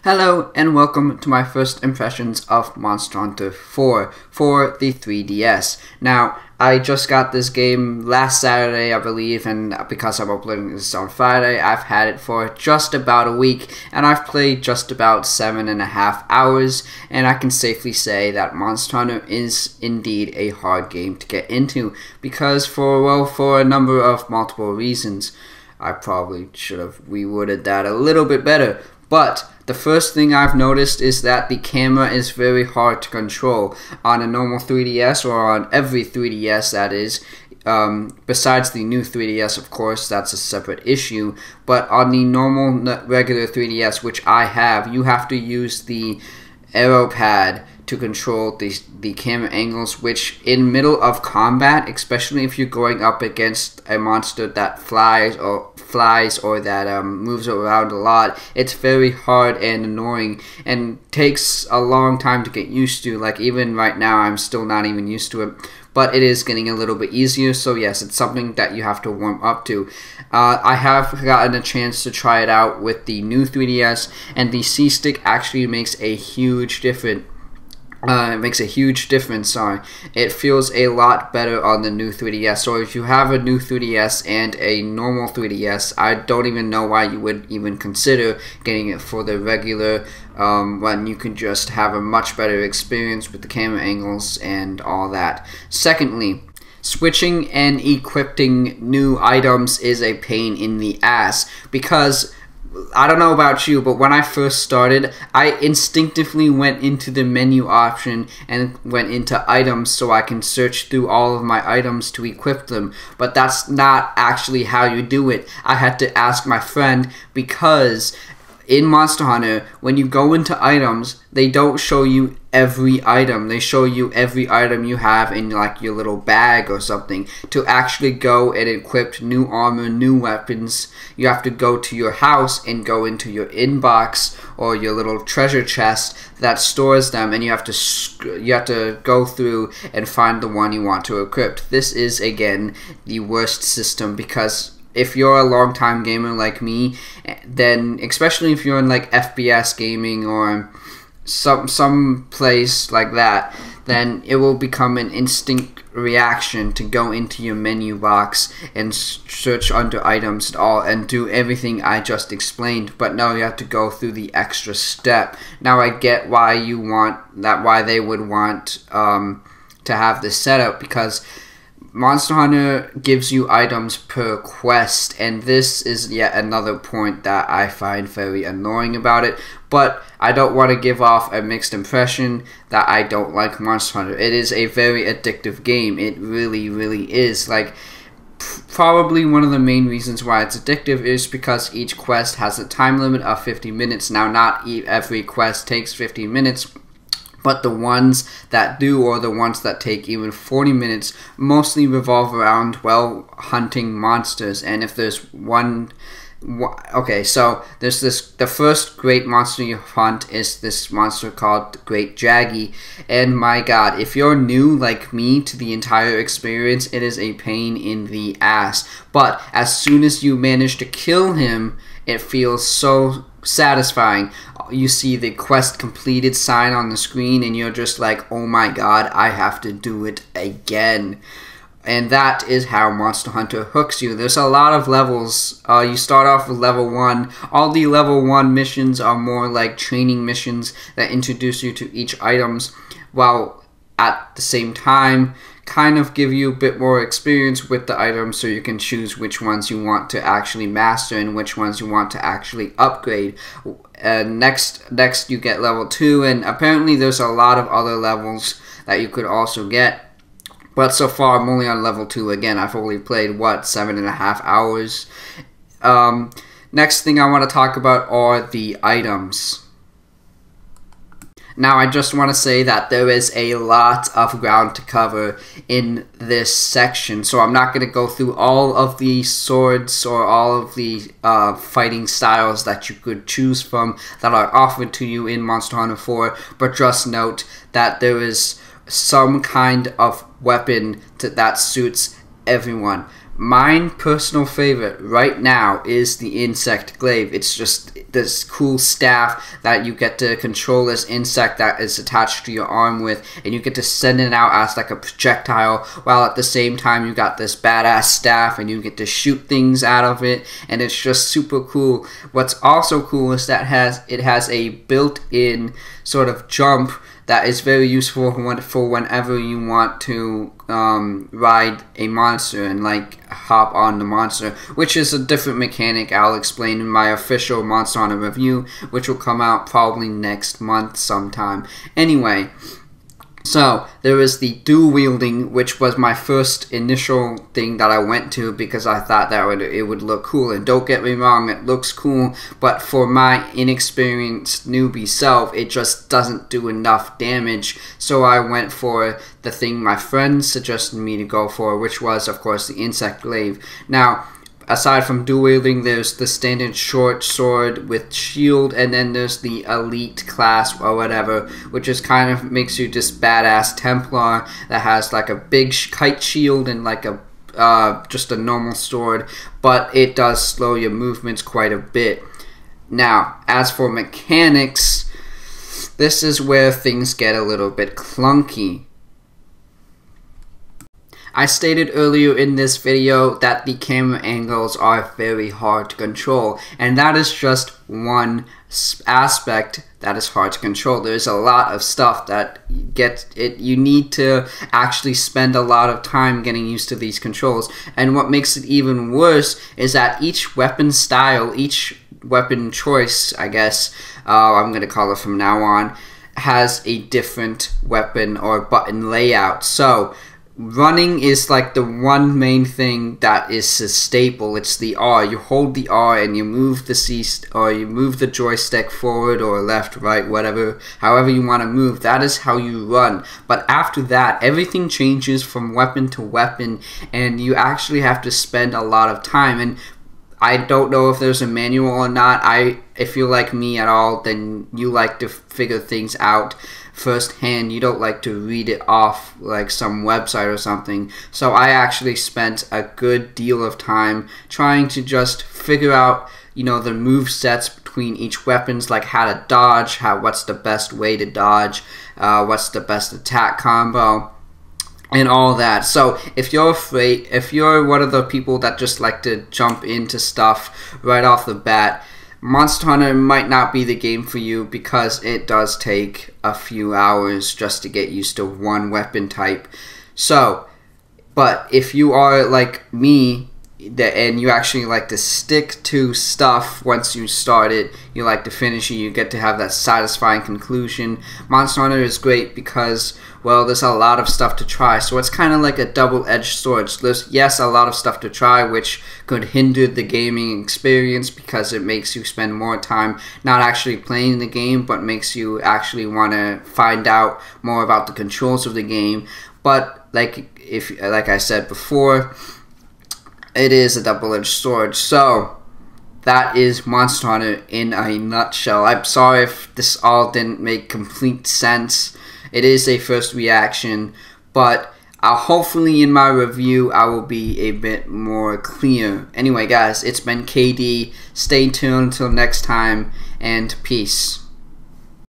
Hello and welcome to my first impressions of Monster Hunter 4 for the 3DS. Now, I just got this game last Saturday, I believe, and because I'm uploading this on Friday, I've had it for just about a week, and I've played just about 7.5 hours, and I can safely say that Monster Hunter is indeed a hard game to get into, because for a number of multiple reasons. I probably should have reworded that a little bit better, but the first thing I've noticed is that the camera is very hard to control on a normal 3DS, or on every 3DS that is, besides the new 3DS, of course, that's a separate issue, but on the normal regular 3DS, which I have, you have to use the arrow pad to control the camera angles, which in middle of combat, especially if you're going up against a monster that flies or that moves around a lot, it's very hard and annoying and takes a long time to get used to. Like, even right now I'm still not even used to it, but it is getting a little bit easier, so yes, it's something that you have to warm up to. I have gotten a chance to try it out with the new 3DS, and the C-Stick actually makes a huge difference. It feels a lot better on the new 3DS. So if you have a new 3DS and a normal 3DS, I don't even know why you would even consider getting it for the regular when you can just have a much better experience with the camera angles and all that. Secondly, switching and equipping new items is a pain in the ass, because I don't know about you, but when I first started, I instinctively went into the menu option and went into items so I can search through all of my items to equip them. But that's not actually how you do it. I had to ask my friend, because in Monster Hunter, when you go into items, they don't show you every item. They show you every item you have in like your little bag or something. To actually go and equip new armor, new weapons, you have to go to your house and go into your inbox or your little treasure chest that stores them, and you have to go through and find the one you want to equip. This is, again, the worst system, because if you're a long-time gamer like me, then especially if you're in like FPS gaming or some place like that, then it will become an instinct reaction to go into your menu box and search under items and do everything I just explained. But no, you have to go through the extra step. Now I get why why they would want to have this setup, because Monster Hunter gives you items per quest, and this is yet another point that I find very annoying about it. But I don't want to give off a mixed impression that I don't like Monster Hunter. It is a very addictive game. It really, really is. Like, probably one of the main reasons why it's addictive is because each quest has a time limit of 50 minutes. Now, not every quest takes 50 minutes, but the ones that do, or the ones that take even 40 minutes, mostly revolve around, well, hunting monsters. And if there's okay, so there's the first great monster you hunt is this monster called the Great Jaggy, and my god, if you're new like me to the entire experience, it is a pain in the ass. But as soon as you manage to kill him, it feels so satisfying. You see the quest completed sign on the screen, and you're just like, oh my god, I have to do it again. And that is how Monster Hunter hooks you. There's a lot of levels. You start off with level 1. All the level 1 missions are more like training missions that introduce you to each items, while at the same time kind of give you a bit more experience with the items, so you can choose which ones you want to actually master and which ones you want to actually upgrade. Next you get level 2, and apparently there's a lot of other levels that you could also get. But so far, I'm only on level 2. Again, I've only played, 7.5 hours. Next thing I want to talk about are the items. Now, I just want to say that there is a lot of ground to cover in this section, so I'm not going to go through all of the swords or all of the fighting styles that you could choose from that are offered to you in Monster Hunter 4, but just note that there is some kind of weapon that suits everyone. my personal favorite right now is the Insect Glaive. It's just this cool staff that you get to control this insect that is attached to your arm with, and you get to send it out as like a projectile, while at the same time you got this badass staff and you get to shoot things out of it, and it's just super cool. What's also cool is that it has a built-in sort of jump that is very useful for whenever you want to ride a monster and like hop on the monster, which is a different mechanic I'll explain in my official Monster Hunter review, which will come out probably next month sometime. Anyway, so there is the dual wielding, which was my first initial thing that I went to because I thought that it would look cool. And don't get me wrong, it looks cool, but for my inexperienced newbie self, it just doesn't do enough damage. So I went for the thing my friends suggested me to go for, which was, of course, the Insect Glaive. Now, aside from dual wielding, there's the standard short sword with shield, and then there's the elite class or whatever, which is kind of makes you just badass Templar that has like a big kite shield and like a just a normal sword, but it does slow your movements quite a bit. Now, as for mechanics, this is where things get a little bit clunky. I stated earlier in this video that the camera angles are very hard to control, and that is just one aspect that is hard to control. There's a lot of stuff that you need to actually spend a lot of time getting used to these controls, and what makes it even worse is that each weapon style, each weapon choice, I guess I'm going to call it from now on, has a different weapon or button layout. So running is like the one main thing that is a staple. It's the R. You hold the R and you move the C, or you move the joystick forward or left, right, whatever, however you want to move. That is how you run. But after that, everything changes from weapon to weapon, and you actually have to spend a lot of time. And I don't know if there's a manual or not. If you're like me at all, then you like to figure things out firsthand. You don't like to read it off like some website or something. So I actually spent a good deal of time trying to just figure out, you know, the move sets between each weapons, like how to dodge, what's the best way to dodge, what's the best attack combo, and all that. So if you're afraid, if you're one of the people that just like to jump into stuff right off the bat, Monster Hunter might not be the game for you, because it does take a few hours just to get used to one weapon type. So, but if you are like me, and you actually like to stick to stuff once you start it, you like to finish it, you get to have that satisfying conclusion. Monster Hunter is great because, well, there's a lot of stuff to try, so it's kind of like a double-edged sword. So there's, yes, a lot of stuff to try, which could hinder the gaming experience because it makes you spend more time not actually playing the game, but makes you actually want to find out more about the controls of the game. But like I said before, it is a double-edged sword. So that is Monster Hunter in a nutshell. I'm sorry if this all didn't make complete sense. It is a first reaction, but hopefully in my review I will be a bit more clear. Anyway guys, it's been KD. Stay tuned until next time, and peace.